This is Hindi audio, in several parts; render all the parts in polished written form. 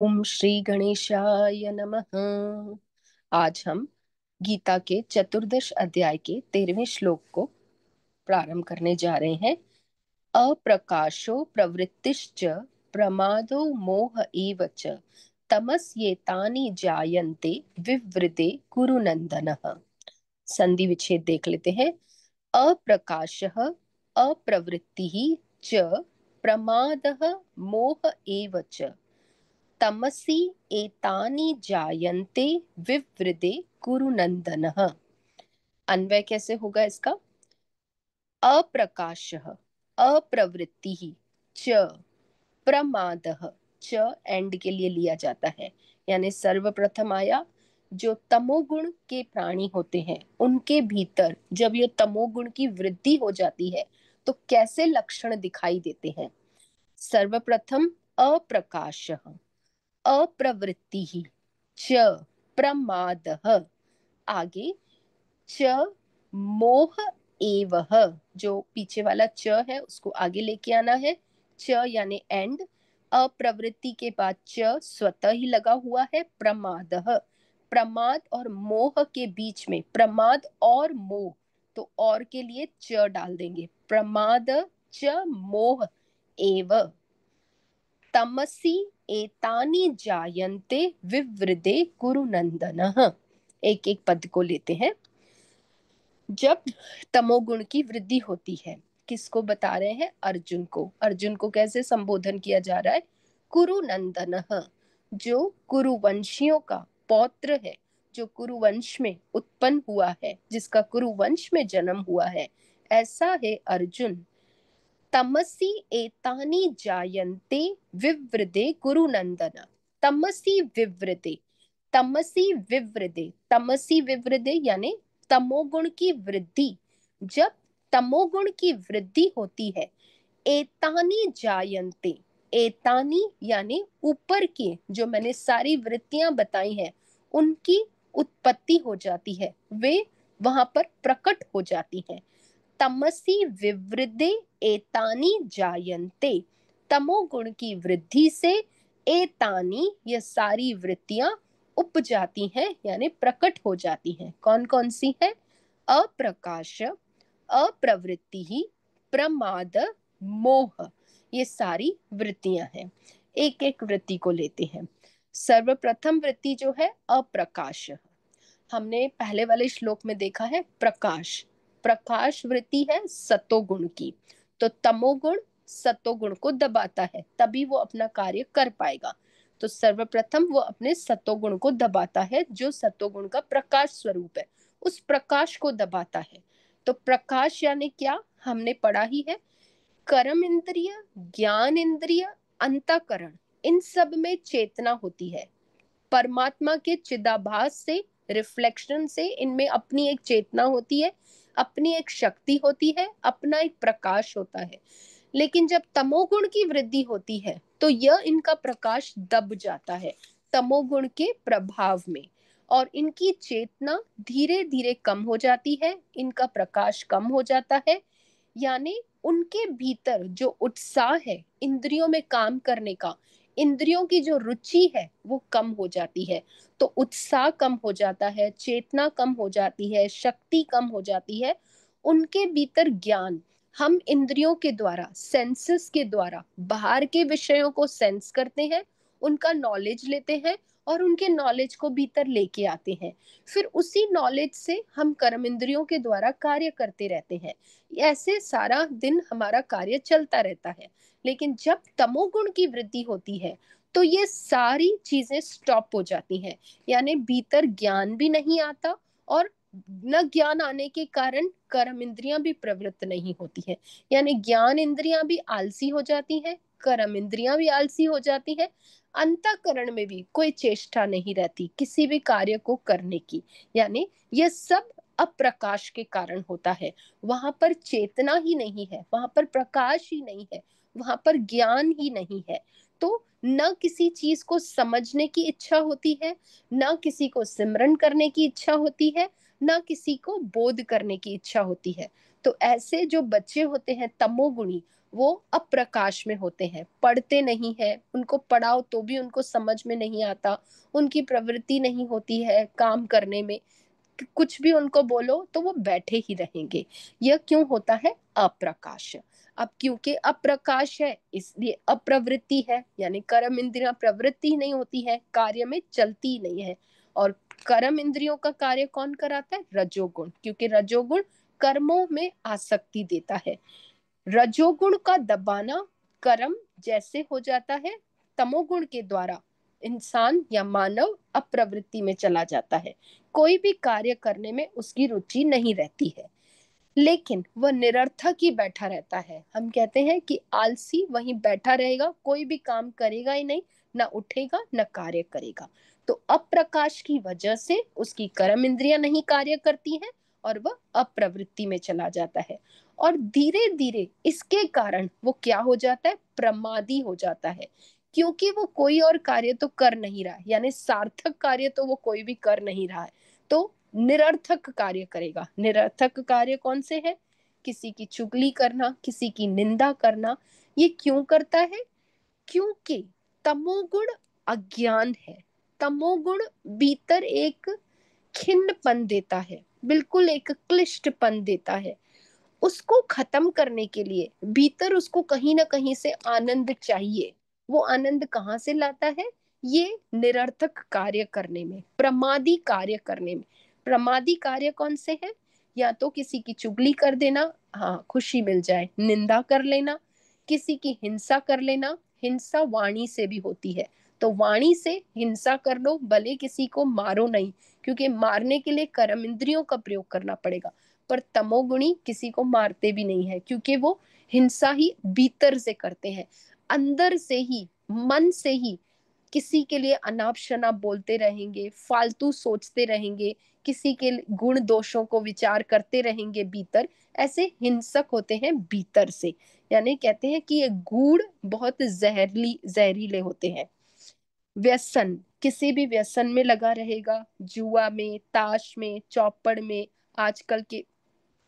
ओम श्री गणेशाय नमः। आज हम गीता के चतुर्दश अध्याय के 13वें श्लोक को प्रारंभ करने जा रहे हैं। अप्रकाशो प्रवृत्तिश्च प्रमादो मोह एव च तमस्येतानि जायन्ते विवृते कुरु नन्दनः। संधि विच्छेद देख लेते हैं। अप्रकाशः अप्रवृत्तिः च प्रमादः मोह एव च तमसि एतानि जायन्ते विवृते कुरु नन्दनः। अन्वय कैसे होगा इसका? अप्रकाशः अप्रवृत्तिः च प्रमादः, च एंड के लिए लिया जाता है, यानी सर्वप्रथम आया जो तमोगुण के प्राणी होते हैं उनके भीतर जब ये तमोगुण की वृद्धि हो जाती है तो कैसे लक्षण दिखाई देते हैं। सर्वप्रथम अप्रकाशः अप्रवृत्ति च प्रमादः, आगे च मोह एवह, जो पीछे वाला च है उसको आगे लेके आना है। च यानी एंड, अप्रवृत्ति के बाद च स्वतः ही लगा हुआ है। प्रमादः, प्रमाद और मोह के बीच में प्रमाद और मोह, तो और के लिए च डाल देंगे। प्रमाद च मोह एव तमसि एतानि जायन्ते विवृते कुरु नंदनः। एक एक पद को लेते हैं। जब तमोगुण की वृद्धि होती है, किसको बता रहे हैं? अर्जुन को। अर्जुन को कैसे संबोधन किया जा रहा है? कुरु नंदनः, जो कुरुवंशियों का पौत्र है, जो कुरुवंश में उत्पन्न हुआ है, जिसका कुरुवंश में जन्म हुआ है, ऐसा है अर्जुन। तमसि एतानि जायन्ते विवृते कुरु नंदन। तमसि विवृते, तमसि विवृते, तमसि विवृते यानी तमोगुण की वृद्धि। जब तमोगुण की वृद्धि होती है, एतानि जायन्ते, एतानि यानी ऊपर की जो मैंने सारी वृत्तियां बताई हैं उनकी उत्पत्ति हो जाती है, वे वहां पर प्रकट हो जाती हैं। तमसी विवृद्धे एतानि जायन्ते, तमोगुण की वृद्धि से एतानि ये सारी वृत्तियां उपजाती हैं यानी प्रकट हो जाती हैं। कौन कौन सी है? अप्रकाश, अप्रवृत्ति ही, प्रमाद, मोह, ये सारी वृत्तियां हैं। एक एक वृत्ति को लेते हैं। सर्वप्रथम वृत्ति जो है अप्रकाश, हमने पहले वाले श्लोक में देखा है प्रकाश। प्रकाश वृत्ति है सतोगुण की, तो तमोगुण सतोगुण को दबाता है तभी वो अपना कार्य कर पाएगा। तो सर्वप्रथम वो अपने सतोगुण को दबाता है, जो सतोगुण का प्रकाश स्वरूप है उस प्रकाश को दबाता है। तो प्रकाश यानी क्या, हमने पढ़ा ही है। कर्म इंद्रिय, ज्ञान इंद्रिय, अंतःकरण, इन सब में चेतना होती है। परमात्मा के चिदाभास से, रिफ्लेक्शन से इनमें अपनी एक चेतना होती है, अपनी एक शक्ति होती है, अपना एक प्रकाश होता है। लेकिन जब तमोगुण की वृद्धि होती है तो यह इनका प्रकाश दब जाता है तमोगुण के प्रभाव में, और इनकी चेतना धीरे धीरे कम हो जाती है, इनका प्रकाश कम हो जाता है। यानी उनके भीतर जो उत्साह है इंद्रियों में काम करने का, इंद्रियों की जो रुचि है वो कम हो जाती है। तो उत्साह कम हो जाता है, चेतना कम हो जाती है, शक्ति कम हो जाती है। उनके भीतर ज्ञान, हम इंद्रियों के द्वारा, सेंसेस के द्वारा बाहर के विषयों को सेंस करते हैं, उनका नॉलेज लेते हैं और उनके नॉलेज को भीतर लेके आते हैं। फिर उसी नॉलेज से हम कर्म इंद्रियों के द्वारा कार्य करते रहते हैं। ऐसे सारा दिन हमारा कार्य चलता रहता है। लेकिन जब तमोगुण की वृद्धि होती है तो ये सारी चीजें स्टॉप हो जाती हैं, यानी भीतर ज्ञान भी नहीं आता, और न ज्ञान आने के कारण कर्म इंद्रियां भी प्रवृत्त नहीं होती हैं। यानी ज्ञान इंद्रियां भी आलसी हो जाती हैं, कर्म इंद्रियां भी आलसी हो जाती हैं, अंतःकरण में भी कोई चेष्टा नहीं रहती किसी भी कार्य को करने की। यानी ये सब अप्रकाश के कारण होता है। वहां पर चेतना ही नहीं है, वहां पर प्रकाश ही नहीं है, वहां पर ज्ञान ही नहीं है। तो न किसी चीज को समझने की इच्छा होती है, न किसी को सिमरन करने की इच्छा होती है, न किसी को बोध करने की इच्छा होती है। तो ऐसे जो बच्चे होते हैं तमोगुणी, वो अप्रकाश में होते हैं, पढ़ते नहीं है, उनको पढ़ाओ तो भी उनको समझ में नहीं आता, उनकी प्रवृत्ति नहीं होती है काम करने में, कुछ भी उनको बोलो तो वो बैठे ही रहेंगे। यह क्यों होता है? अप्रकाश। अब क्योंकि अप्रकाश है इसलिए अप्रवृत्ति है, यानी कर्म इंद्रियां प्रवृत्ति नहीं होती है, कार्य में चलती नहीं है। और कर्म इंद्रियों का कार्य कौन कराता है? रजोगुण, क्योंकि रजोगुण कर्मों में आसक्ति देता है। रजोगुण का दबाना कर्म जैसे हो जाता है, तमोगुण के द्वारा इंसान या मानव अप्रवृत्ति में चला जाता है, कोई भी कार्य करने में उसकी रुचि नहीं रहती है, लेकिन वह निरर्थक ही बैठा रहता है। हम कहते हैं कि आलसी वहीं बैठा रहेगा, कोई भी काम करेगा ही नहीं, ना उठेगा ना कार्य करेगा। तो अप्रकाश की वजह से उसकी कर्म इंद्रियां नहीं कार्य करती हैं और वह अप्रवृत्ति में चला जाता है। और धीरे धीरे इसके कारण वो क्या हो जाता है? प्रमादी हो जाता है, क्योंकि वो कोई और कार्य तो कर नहीं रहा है, यानी सार्थक कार्य तो वो कोई भी कर नहीं रहा है, तो निरर्थक कार्य करेगा। निरर्थक कार्य कौन से है? किसी की चुगली करना, किसी की निंदा करना। ये क्यों करता है? क्योंकि तमोगुण अज्ञान है। तमोगुण भीतर एक खिन्नपन देता है, बिल्कुल एक क्लिष्टपन देता है। उसको खत्म करने के लिए भीतर उसको कहीं ना कहीं से आनंद चाहिए। वो आनंद कहाँ से लाता है? ये निरर्थक कार्य करने में, प्रमादी कार्य करने में। प्रमादी कार्य कौन से है? या तो किसी की चुगली कर देना, हाँ खुशी मिल जाए, निंदा कर लेना, किसी की हिंसा कर लेना। हिंसा वाणी से भी होती है, तो वाणी से हिंसा कर लो, भले किसी को मारो नहीं, क्योंकि मारने के लिए कर्म इंद्रियों का प्रयोग करना पड़ेगा। पर तमोगुणी किसी को मारते भी नहीं है, क्योंकि वो हिंसा ही भीतर से करते हैं, अंदर से ही, मन से ही किसी के लिए अनाप शनाप बोलते रहेंगे, फालतू सोचते रहेंगे, किसी के गुण दोषों को विचार करते रहेंगे भीतर। ऐसे हिंसक होते हैं भीतर से, यानी कहते हैं कि ये गूढ़ बहुत जहरीले होते हैं। व्यसन, किसी भी व्यसन में लगा रहेगा, जुआ में, ताश में, चौपड़ में, आजकल के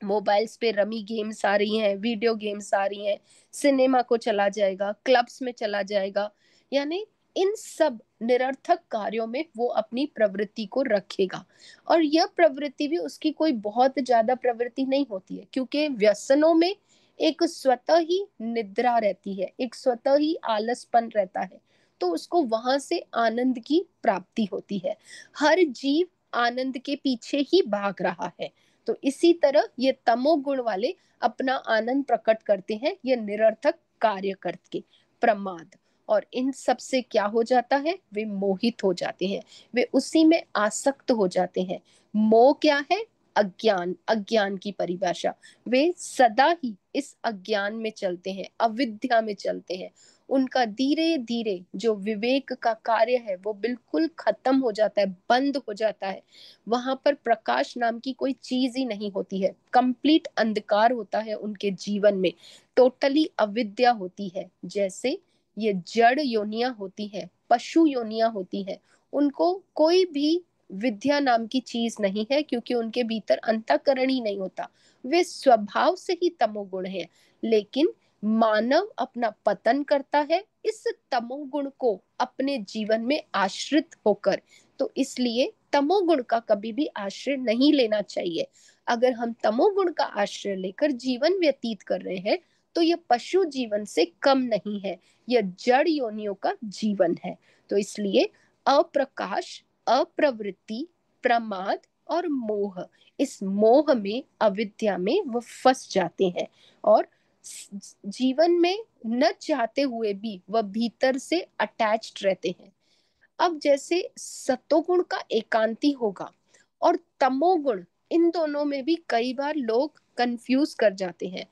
मोबाइल्स पे रमी गेम्स आ रही हैं, वीडियो गेम्स आ रही हैं, सिनेमा को चला जाएगा, क्लब्स में चला जाएगा, यानी इन सब निरर्थक कार्यों में वो अपनी प्रवृत्ति को रखेगा। और यह प्रवृत्ति भी उसकी कोई बहुत ज्यादा प्रवृत्ति नहीं होती है, क्योंकि व्यसनों में एक स्वतः ही निद्रा रहती है, एक स्वतः ही आलसपन रहता है, तो उसको वहां से आनंद की प्राप्ति होती है। हर जीव आनंद के पीछे ही भाग रहा है। तो इसी तरह ये तमोगुण वाले अपना आनंद प्रकट करते हैं ये निरर्थक कार्य करके, प्रमाद। और इन सब से क्या हो जाता है? वे मोहित हो जाते हैं, वे उसी में आसक्त हो जाते हैं। मोह क्या है? अज्ञान, अज्ञान की परिभाषा। वे सदा ही इस अज्ञान में चलते हैं, अविद्या में चलते हैं। उनका धीरे धीरे जो विवेक का कार्य है वो बिल्कुल खत्म हो जाता है, बंद हो जाता है। वहां पर प्रकाश नाम की कोई चीज ही नहीं होती है, कंप्लीट अंधकार होता है उनके जीवन में, टोटली अविद्या होती है। जैसे ये जड़ योनियां होती है, पशु योनियां होती है, उनको कोई भी विद्या नाम की चीज नहीं है, क्योंकि उनके भीतर अंतःकरण ही नहीं होता, वे स्वभाव से ही तमोगुण है। लेकिन मानव अपना पतन करता है इस तमोगुण को अपने जीवन में आश्रित होकर। तो इसलिए तमोगुण का कभी भी आश्रय नहीं लेना चाहिए। अगर हम तमोगुण का आश्रय लेकर जीवन व्यतीत कर रहे हैं तो यह पशु जीवन से कम नहीं है, यह जड़ योनियों का जीवन है। तो इसलिए अप्रकाश, अप्रवृत्ति, प्रमाद और मोह, इस मोह में, अविद्या में वो फंस जाते हैं और जीवन में न चाहते हुए भी वह भीतर से अटैच्ड रहते हैं। अब जैसे सत्वगुण का एकांती होगा और तमोगुण, इन दोनों में भी कई बार लोग कंफ्यूज कर जाते हैं।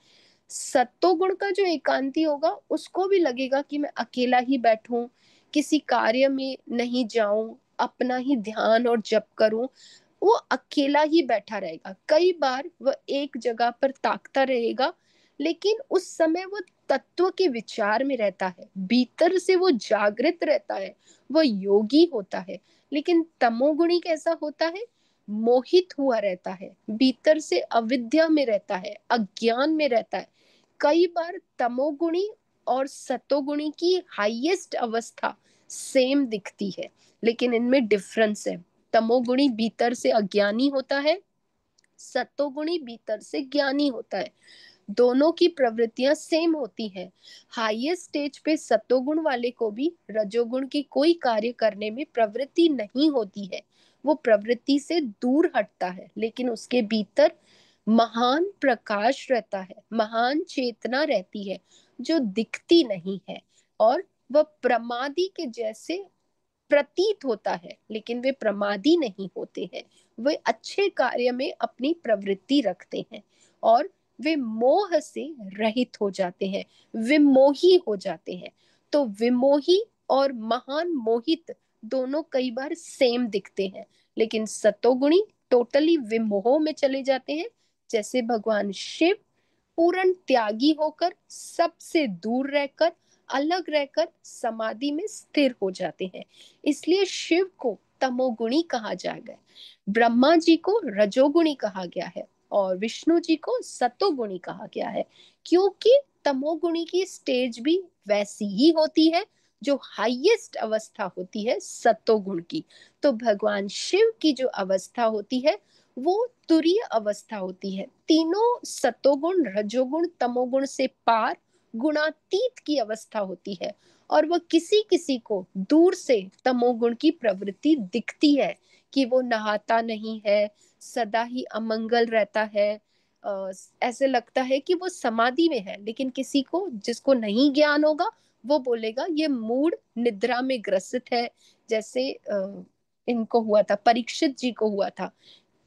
सत्वगुण का जो एकांती होगा उसको भी लगेगा कि मैं अकेला ही बैठूं, किसी कार्य में नहीं जाऊं, अपना ही ध्यान और जप करूं। वो अकेला ही बैठा रहेगा, कई बार वह एक जगह पर ताकता रहेगा, लेकिन उस समय वो तत्व के विचार में रहता है, भीतर से वो जागृत रहता है, वो योगी होता है। लेकिन तमोगुणी कैसा होता है? मोहित हुआ रहता है, भीतर से अविद्या में रहता है, अज्ञान में रहता है, कई बार तमोगुणी और सतोगुणी की हाईएस्ट अवस्था सेम दिखती है, लेकिन इनमें डिफरेंस है। तमोगुणी भीतर से अज्ञानी होता है, सतोगुणी भीतर से ज्ञानी होता है। दोनों की प्रवृत्तियां सेम होती हैं। हाईएस्ट स्टेज पे सतोगुण वाले को भी रजोगुण की कोई कार्य करने में प्रवृत्ति नहीं होती है, वो प्रवृत्ति से दूर हटता है, लेकिन उसके भीतर महान प्रकाश रहता है, महान चेतना रहती है जो दिखती नहीं है, और वह प्रमादी के जैसे प्रतीत होता है, लेकिन वे प्रमादी नहीं होते हैं। वे अच्छे कार्य में अपनी प्रवृत्ति रखते हैं और वे मोह से रहित हो जाते हैं, विमोही हो जाते हैं। तो विमोही और महान मोहित दोनों कई बार सेम दिखते हैं, लेकिन सतोगुणी टोटली विमोह में चले जाते हैं। जैसे भगवान शिव पूर्ण त्यागी होकर, सबसे दूर रहकर, अलग रहकर समाधि में स्थिर हो जाते हैं। इसलिए शिव को तमोगुणी कहा जाएगा, ब्रह्मा जी को रजोगुणी कहा गया है और विष्णु जी को सतोगुणी कहा गया है, क्योंकि तमोगुणी की स्टेज भी वैसी ही होती है जो हाईएस्ट अवस्था होती है सतोगुण की। तो भगवान शिव की जो अवस्था होती है वो तुरीय अवस्था होती है, तीनों सतोगुण रजोगुण तमोगुण से पार गुणातीत की अवस्था होती है। और वह किसी किसी को दूर से तमोगुण की प्रवृत्ति दिखती है कि वो नहाता नहीं है, सदा ही अमंगल रहता है, ऐसे लगता है कि वो समाधि में है। लेकिन किसी को जिसको नहीं ज्ञान होगा वो बोलेगा ये मूड निद्रा में ग्रसित है। जैसे इनको हुआ था, परीक्षित जी को हुआ था।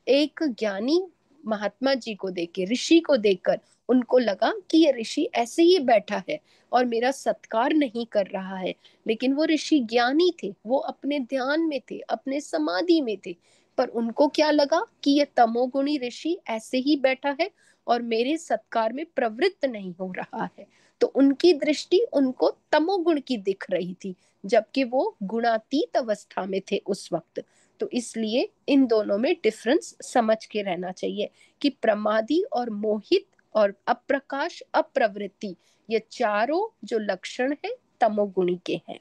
एक ज्ञानी महात्मा जी को देख के, ऋषि को देखकर उनको लगा कि ये ऋषि ऐसे ही बैठा है और मेरा सत्कार नहीं कर रहा है, लेकिन वो ऋषि ज्ञानी थे, वो अपने ध्यान में थे, अपने समाधि में थे। पर उनको क्या लगा कि ये तमोगुणी ऋषि ऐसे ही बैठा है और मेरे सत्कार में प्रवृत्त नहीं हो रहा है। तो उनकी दृष्टि उनको तमोगुण की दिख रही थी, जबकि वो गुणातीत अवस्था में थे उस वक्त। तो इसलिए इन दोनों में डिफरेंस समझ के रहना चाहिए कि प्रमादी और मोहित और अप्रकाश अप्रवृत्ति, ये चारों जो लक्षण है तमोगुणी के हैं।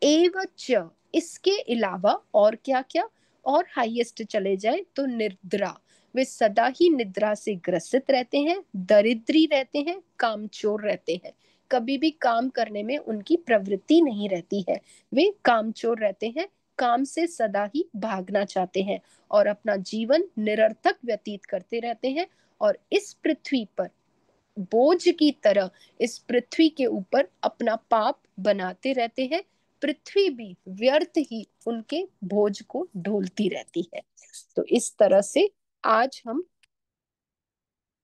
एवच, इसके अलावा और क्या क्या, और हाईएस्ट चले जाए तो निद्रा, वे सदा ही निद्रा से ग्रसित रहते हैं, दरिद्री रहते हैं, कामचोर रहते हैं। कभी भी काम करने में उनकी प्रवृत्ति नहीं रहती है, वे कामचोर रहते हैं, काम से सदा ही भागना चाहते हैं और अपना जीवन निरर्थक व्यतीत करते रहते हैं। और इस पृथ्वी पर बोझ की तरह इस पृथ्वी के ऊपर अपना पाप बनाते रहते हैं। पृथ्वी भी व्यर्थ ही उनके बोझ को ढोलती रहती है। तो इस तरह से आज हम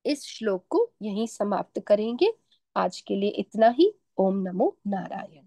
इस श्लोक को यहीं समाप्त करेंगे। आज के लिए इतना ही। ओम नमो नारायण।